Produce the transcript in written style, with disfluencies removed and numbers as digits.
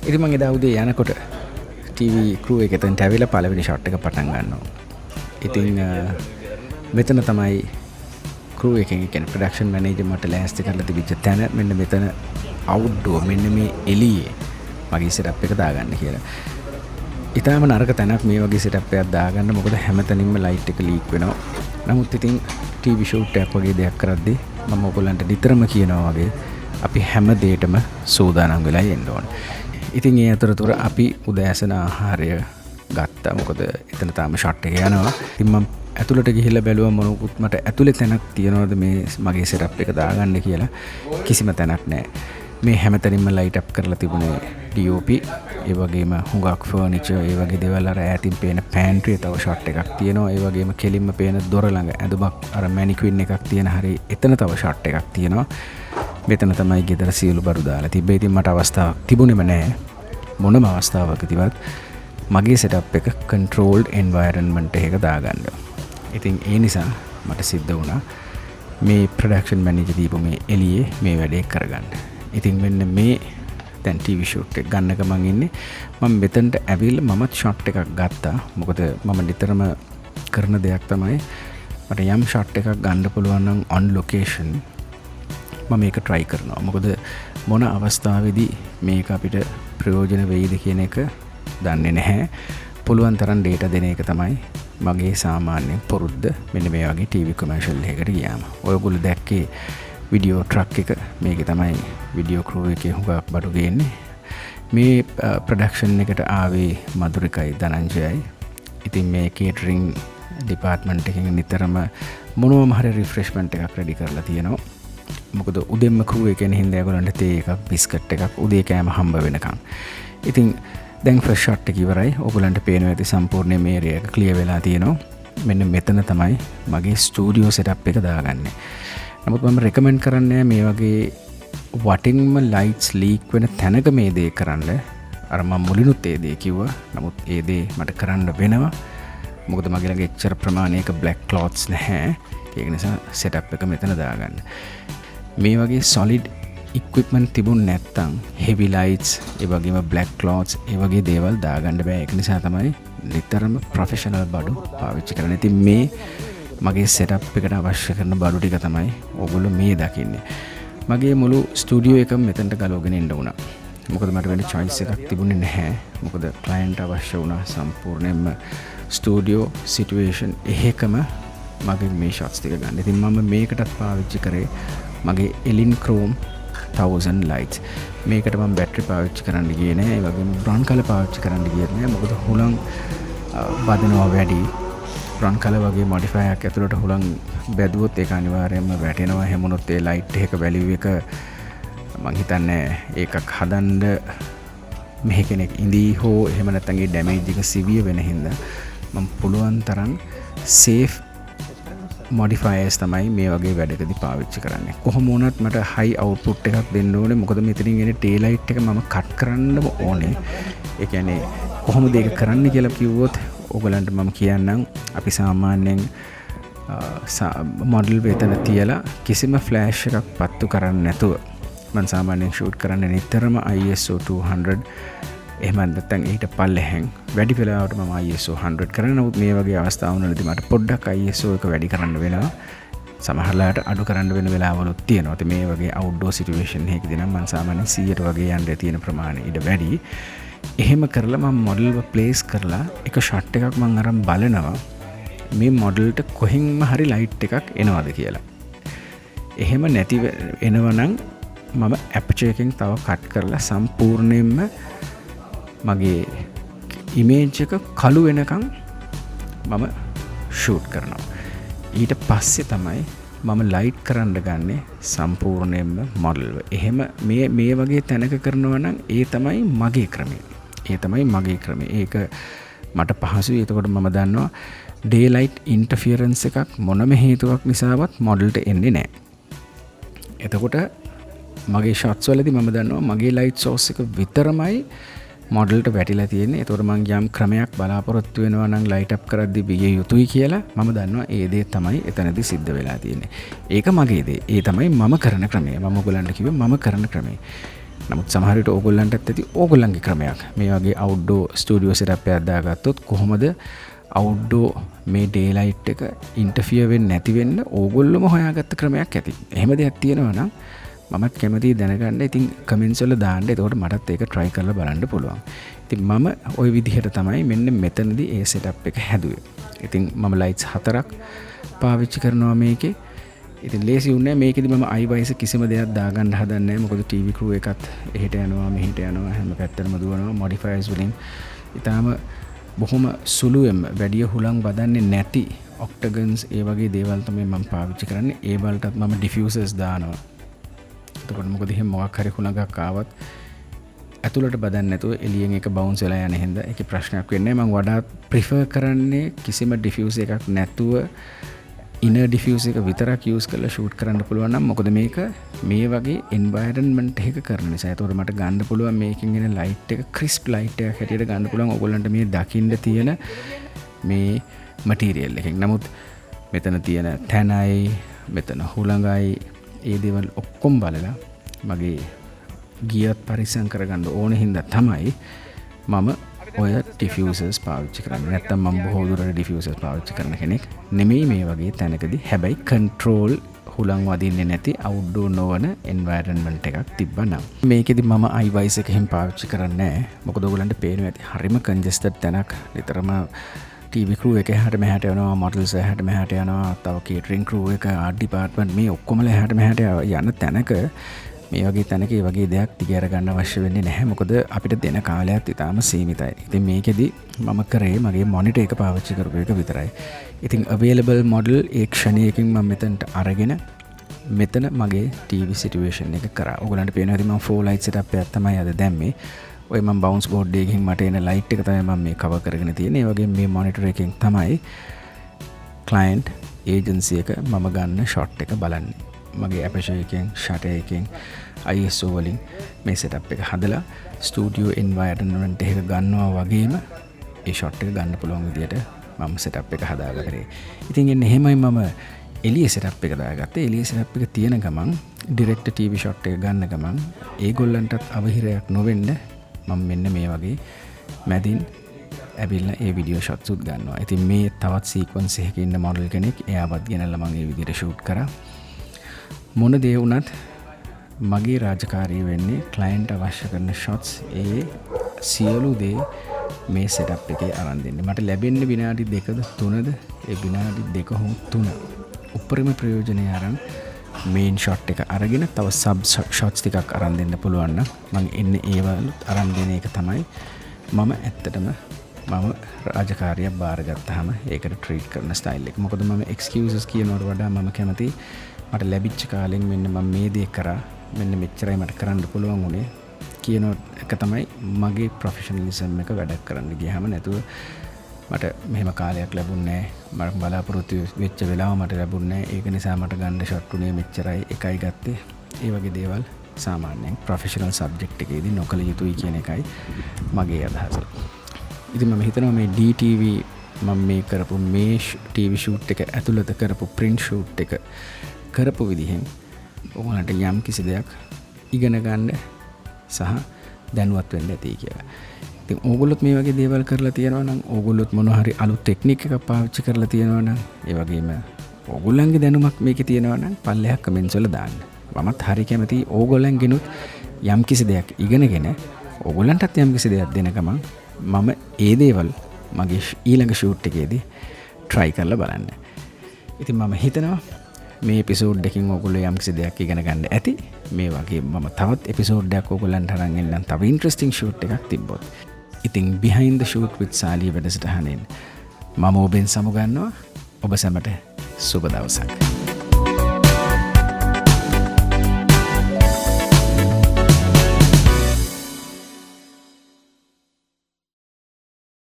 ඉතින් මම එදා උදේ යනකොට TV crew එක එතනට ඇවිල්ලා පළවෙනි shot එක පටන් ගන්නවා. ඉතින් මෙතන තමයි crew එකෙන් කියන්නේ production manager මට ලෑස්ති කරලා තිබිච්ච තැන මෙන්න මෙතන outdoor මෙන්න මේ එළියේ මගේ setup එක දාගන්න කියලා. ඊටාම නරක තැනක් මේ වගේ setup එකක් දාගන්න මොකද හැමතැනින්ම light එක leak වෙනවා. නමුත් ඉතින් TV shoot එකක් වගේ දෙයක් කරද්දී මම ඔයගොල්ලන්ට නිතරම කියනවා වගේ අපි හැම දෙයකටම සූදානම් වෙලා ඉන්න ඕනේ. ඉතින් ඒ අතරතුර අපි උදෑසන ආහාරය ගත්තා. මොකද එතන තාම shot එක යනවා. ඉතින් මම ඇතුළට ගිහිල්ලා බැලුවා මොනකුත් මට ඇතුලේ තැනක් තියනවද මේ මගේ setup එක දාගන්න කියලා. කිසිම තැනක් නැහැ. මේ හැමතැනින්ම light up කරලා තිබුණේ DOP. ඒ වගේම හුඟක් furniture ඒ වගේ දේවල් අර ඈතින් පේන pantry තව shot එකක් තියෙනවා. ඒ වගේම කෙලින්ම පේන දොර ළඟ ඇඳුමක් අර mannequin එකක් තියෙන හැරි එතන තව shot එකක් තියෙනවා. මෙතන තමයි ගෙදර සියලු බඩු දාලා තිබ්බේ. ඉතින් මට අවස්ථාවක් තිබුණේම නැහැ. මොනම අවස්ථාවකදීවත් මගේ setup එක controlled environment එකක දාගන්න. ඉතින් ඒ නිසා මට සිද්ධ වුණා මේ production manager දීපු මේ එළියේ මේ වැඩේ කරගන්න. ඉතින් මෙන්න මේ දැන් TV shoot එක ගන්නක මං ඉන්නේ. මම මෙතනට ඇවිල්ලා මමත් shot එකක් ගත්තා. මොකද මම නිතරම කරන දෙයක් තමයි මට යම් shot එකක් ගන්න පුළුවන් නම් on location මම මේක try කරනවා. මොකද මොන අවස්ථාවේදී මේක අපිට ප්‍රයෝජන වෙයිද කියන එක දන්නේ නැහැ. පුළුවන් තරම් data දෙන එක තමයි මගේ සාමාන්‍ය පුරුද්ද. මෙන්න මේ වගේ TV commercial එකකට ගියාම ඔයගොල්ලෝ දැක්කේ video truck එක. මේකේ තමයි video crew එකේ හුඟක් බඩු ගේන්නේ. මේ production එකට ආවේ මధుරිකයි ධනංජයයි. ඉතින් මේ catering department එකෙන් නිතරම මොනවම හරි refreshment එකක් ready කරලා තියෙනවා. මොකද උදෙන්ම crew එකෙන් හින්දා ඒගොල්ලන්ට තේ එකක් බිස්කට් එකක් උදේ කෑම හම්බ වෙනකන්. ඉතින් දැන් ෆ්‍රෙෂ් ෂොට් එක ඉවරයි. ඕගොල්ලන්ට පේනවා ඇති සම්පූර්ණ මේ ඒරියා එක ක්ලියර් වෙලා තියෙනවා. මෙන්න මෙතන තමයි මගේ ස්ටුඩියෝ සෙටප් එක දාගන්නේ. නමුත් මම රෙකමෙන්ඩ් කරන්නේ මේ වගේ වටින්ම ලයිට්ස් ලීක් වෙන තැනක මේ දේ කරන්න. අර මම මුලිනුත් ඒ දේ කිව්වා. නමුත් ඒ දේ මට කරන්න වෙනවා. මොකද මගේ ළඟ එච්චර ප්‍රමාණයක black cloths නැහැ. ඒක නිසා සෙටප් එක මෙතන දාගන්න. මේ වගේ solid equipment තිබුණ නැත්තම් heavy lights ඒ වගේම black cloths ඒ වගේ දේවල් දාගන්න බෑ. ඒක නිසා තමයි නිතරම professional බඩු පාවිච්චි කරන්නේ. ඉතින් මේ මගේ setup එකට අවශ්‍ය කරන බඩු ටික තමයි ඕගොල්ලෝ මේ දකින්නේ. මගේ මුළු ස්ටුඩියෝ එකම මෙතනට ගලවගෙන ඉන්න උනා. මොකද මට වෙන choice එකක් තිබුණේ නැහැ. මොකද client අවශ්‍ය වුණා සම්පූර්ණයෙන්ම ස්ටුඩියෝ situation එකම මගේ මේ shots ටික ගන්න. ඉතින් මම මේකටත් පාවිච්චි කරේ මගේ Elin Chrome 1000 lights. මේකට මම බැටරි පාවිච්චි කරන්න ගියේ නෑ. ඒ වගේම brown color පාවිච්චි කරන්න ගියේ නෑ. මොකද හුලං බදිනවා වැඩි. brown color වගේ modifier එකක් ඇතුළට හුලං බැදුවොත් ඒක අනිවාර්යයෙන්ම වැටෙනවා. හැමුණොත් ඒ light එක value එක මං හිතන්නේ ඒකක් හදන්න මෙහෙ කෙනෙක් ඉඳී හෝ එහෙම නැත්නම් ඒ damage එක severe වෙන හින්දා මම පුළුවන් තරම් safe modifiers තමයි මේ වගේ වැඩකදී පාවිච්චි කරන්නේ. කොහොම වුණත් මට high output එකක් දෙන්න ඕනේ. මොකද මෙතනින් එන tail light එක මම cut කරන්නම ඕනේ. ඒ කියන්නේ කොහොමද ඒක කරන්න කියලා කිව්වොත් ඕගලන්ට මම කියන්නම්. අපි සාමාන්‍යයෙන් මොඩල් වෙතන තියලා කිසිම flash එකක් පත්තු කරන්නේ නැතුව මම සාමාන්‍යයෙන් shoot කරන්නේ නිතරම ISO 200 එහෙම නැත්නම් ඊට පල්ලෙහෙන් වැඩි වෙලාවට මම ISO 100 කරන. නමුත් මේ වගේ අවස්ථාවවලදී මට පොඩ්ඩක් ISO එක වැඩි කරන්න වෙනවා. සමහරලාට අඩු කරන්න වෙන වෙලාවලුත් තියෙනවා. ඉතින් මේ වගේ outdoor situation එකකදී නම් මම සාමාන්‍යයෙන් 100ට වගේ යන්න තියෙන ප්‍රමාණය ඊට වැඩි. එහෙම කරලා මම මොඩල් එක ප්ලේස් කරලා එක ෂොට් එකක් මම අරන් බලනවා මේ මොඩල්ට කොහෙන්ම හරි ලයිට් එකක් එනවද කියලා. එහෙම නැති එනවනම් මම ඇපර්චර් එකෙන් තව කට් කරලා සම්පූර්ණයෙන්ම මගේ ඉමේජ් එක කළු වෙනකන් මම ෂූට් කරනවා. ඊට පස්සේ තමයි මම ලයිට් කරන්න ගන්නේ සම්පූර්ණයෙන්ම මොඩල් එක. එහෙම මේ වගේ තැනක කරනවා නම් ඒ තමයි මගේ ක්‍රමය. ඒක මට පහසුයි. එතකොට මම දන්නවා daylight interference එකක් මොනම හේතුවක් නිසාවත් මොඩල්ට එන්නේ නැහැ. එතකොට මගේ shots වලදී මම දන්නවා මගේ light source එක විතරමයි මොඩල්ට වැටිලා තියෙන්නේ. ඒතකොට මම යම් ක්‍රමයක් බලාපොරොත්තු වෙනවා නම් ලයිට් අප් කරද්දී විය යුතුයි කියලා මම දන්නවා ඒ දේ තමයි එතනදී සිද්ධ වෙලා තියෙන්නේ. ඒක මගේ දේ. ඒ තමයි මම කරන ක්‍රමය. මම ඔයගලන්ට කිව්වේ මම කරන ක්‍රමය. නමුත් සමහර විට ඕගොල්ලන්ටත් ඇති ඕගොල්ලන්ගේ ක්‍රමයක්. මේ වගේ අවුට්ඩෝර් ස්ටුඩියෝ සෙටප් එකක් දාගත්තොත් කොහොමද අවුට්ඩෝර් මේ ඩේ ලයිට් එක ඉන්ටර්ෆියර් වෙන්නේ නැති වෙන්න ඕගොල්ලොම හොයාගත්ත ක්‍රමයක් ඇති. එහෙම දෙයක් තියෙනවා නම් මමත් කැමතියි දැනගන්න. ඉතින් කමෙන්ට්ස් වල දාන්න. එතකොට මටත් ඒක try කරලා බලන්න පුළුවන්. ඉතින් මම ওই විදිහට තමයි මෙන්න මෙතනදී ඒ setup එක හැදුවේ. ඉතින් මම lights 4ක් පාවිච්චි කරනවා මේකේ. ඉතින් ලේසි උන්නේ මේකෙදි මම iWise කිසිම දෙයක් දාගන්න හදන්නේ නැහැ. මොකද TV crew එකත් එහෙට යනවා මෙහෙට යනවා හැම පැත්තටම දුවනවා modifiers වලින්. ඊටාම බොහොම සුළුවෙන් වැඩි හුලං බදන්නේ නැති octagons ඒ වගේ දේවල් තමයි මම පාවිච්චි කරන්නේ. ඒ වලටත් මම diffusers දානවා. එතකොට මොකද එහෙම මොකක් හරි හුලඟක් ආවත් ඇතුළට බදන්නේ නැතුව එළියෙන් ඒක bounce වෙලා යන හින්දා ඒකේ ප්‍රශ්නයක් වෙන්නේ නැහැ. මම වඩාත් prefer කරන්නේ කිසිම diffuse එකක් නැතුව inner diffuse එක විතරක් use කරලා shoot කරන්න පුළුවන් නම් මොකද මේක මේ වගේ environment එකක කරන නිසා. ඒතකොට මට ගන්න පුළුවන් මේකෙන් එන light එක crisp light එකක් හැටියට ගන්න පුළුවන් ඔයගොල්ලන්ට මේ දකින්න තියෙන මේ material එකෙන්. නමුත් මෙතන තියෙන තැනයි මෙතන හුලඟයි ඒ දේවල් ඔක්කොම බලලා මගේ ගියත් පරිස්සම් කරගන්න ඕන හින්දා තමයි මම ඔය diffusers පාවිච්චි කරන්නේ. නැත්තම් මම බොහෝ දුරට diffusers පාවිච්චි කරන කෙනෙක් නෙමෙයි මේ වගේ තැනකදී. හැබැයි control හුලං වදින්නේ නැති outdoor නොවන environment එකක් තිබ්බනම් මේකෙදි මම iWise එක එහෙම පාවිච්චි කරන්නේ නැහැ. මොකද ඔයගලන්ට පේනවා ඇති හරිම congested තැනක්. නිතරම TV crew එක එහාට මෙහාට යනවා, models එහාට මෙහාට යනවා, තව catering crew එක, art department මේ ඔක්කොම එහාට මෙහාට යන තැනක මේ වගේ තැනක ඒ වගේ දෙයක් දිගහැර ගන්න අවශ්‍ය වෙන්නේ නැහැ. මොකද අපිට දෙන කාලයත් ඉතාම සීමිතයි. ඉතින් මේකෙදි මම කරේ මගේ monitor එක පාවිච්චි කරපු එක විතරයි. ඉතින් available model ඒ ක්ෂණයකින් මම මෙතනට අරගෙන මෙතන මගේ TV situation එක කරා. ඔයගලන්ට පේනවා ඉතින් මම 4 light setup එකක් තමයි අද දැම්මේ. ඔය මම bounce board එකකින් මට එන light එක තමයි මම මේ cover කරගෙන තියෙන්නේ. ඒ වගේම මේ monitor එකෙන් තමයි client agency එක මම ගන්න shot එක බලන්නේ. මගේ aperture එකෙන් shutter එකෙන් ISO වලින් මේ setup එක හදලා studio environment එක ගන්නවා වගේම ඒ shot එක ගන්න පුළුවන් විදියට මම setup එක හදාගත්තා. ඉතින් එන්නේ එහෙමයි මම එළිය setup එක දාගත්තේ. එළිය setup එක තියෙන ගමන් direct TV shot එක ගන්න ගමන් ඒගොල්ලන්ටත් අවහිරයක් නොවෙන්න මම මෙන්න මේ වගේ මැදින් ඇවිල්ලා ඒ වීඩියෝ shots උත් ගන්නවා. ඉතින් මේ තවත් sequence එකක ඉන්න model කෙනෙක් එයාවත් ගෙනල්ලා මම ඒ විදිහට shoot කරා. මොන දේ වුණත් මගේ රාජකාරිය වෙන්නේ client අවශ්‍ය කරන shots ඒ සියලු දේ මේ setup එකේ අරන් දෙන්න. මට ලැබෙන්නේ විනාඩි 2ද 3ද ඒ විනාඩි 2 හෝ 3 උපරිම ප්‍රයෝජනය අරන් main shot එක අරගෙන තව sub shots ටිකක් අරන් දෙන්න පුළුවන් නම් මම එන්නේ ඒවලුත් අරන් දෙන එක තමයි මම ඇත්තටම මම රාජකාරිය බාරගත්තාම ඒකට treat කරන style එක. මොකද මම excuses කියනවට වඩා මම කැමති මට ලැබිච්ච කාලෙන් මෙන්න මම මේ දේ කරා මෙන්න මෙච්චරයි මට කරන්න පුළුවන් උනේ කියන එක තමයි මගේ professionalism එක වැඩ කරන්න ගියාම. නැතුව මට මෙහෙම කාලයක් ලැබුණේ නැහැ. මම බලාපොරොත්තු වෙච්ච වෙලාව මට ලැබුණේ නැහැ. ඒක නිසා මට ගන්න shot උනේ මෙච්චරයි එකයි ගත්තේ. ඒ වගේ දේවල් සාමාන්‍යයෙන් professional subject එකේදී නොකළ යුතුයි කියන එකයි මගේ අදහස. ඉතින් මම හිතනවා මේ DTV මම මේ කරපු මේ TV shoot එක ඇතුළත කරපු print shoot එක කරපු විදිහෙන් ඔයාලට යම් කිසි දෙයක් ඉගෙන ගන්න සහ දැනුවත් වෙන්න ඇති කියලා. ඉතින් ඕගොල්ලොත් මේ වගේ දේවල් කරලා තියෙනවා නම් ඕගොල්ලොත් මොන හරි අලුත් ටෙක්නික් එකක් පාවිච්චි කරලා තියෙනවා නම් ඒ වගේම ඕගොල්ලන්ගේ දැනුමක් මේකේ තියෙනවා නම් පල්ලෙහා කමෙන්ට්ස් වල දාන්න. මමත් හරි කැමතියි ඕගොල්ලන්ගෙනුත් යම් කිසි දෙයක් ඉගෙනගෙන ඕගොල්ලන්ටත් යම් කිසි දෙයක් දෙන ගමන් මම ඒ දේවල් මගේ ඊළඟ ෂූට් එකේදී try කරලා බලන්න. ඉතින් මම හිතනවා මේ එපිසෝඩ් එකකින් ඔයගොල්ලෝ යම් කිසි දෙයක් ඉගෙන ගන්න ඇති. මේ වගේ මම තවත් එපිසෝඩ් එකක් ඔයගොල්ලන්ට අරන් එන්නම් තව ඉන්ට්‍රෙස්ටිං ෂූට් එකක් තිබ්බොත්. ඉතින් behind the shoot with Saliya වැඩසටහනෙන් මම ඔබෙන් සමුගන්නවා. ඔබ සැමට සුබ දවසක්.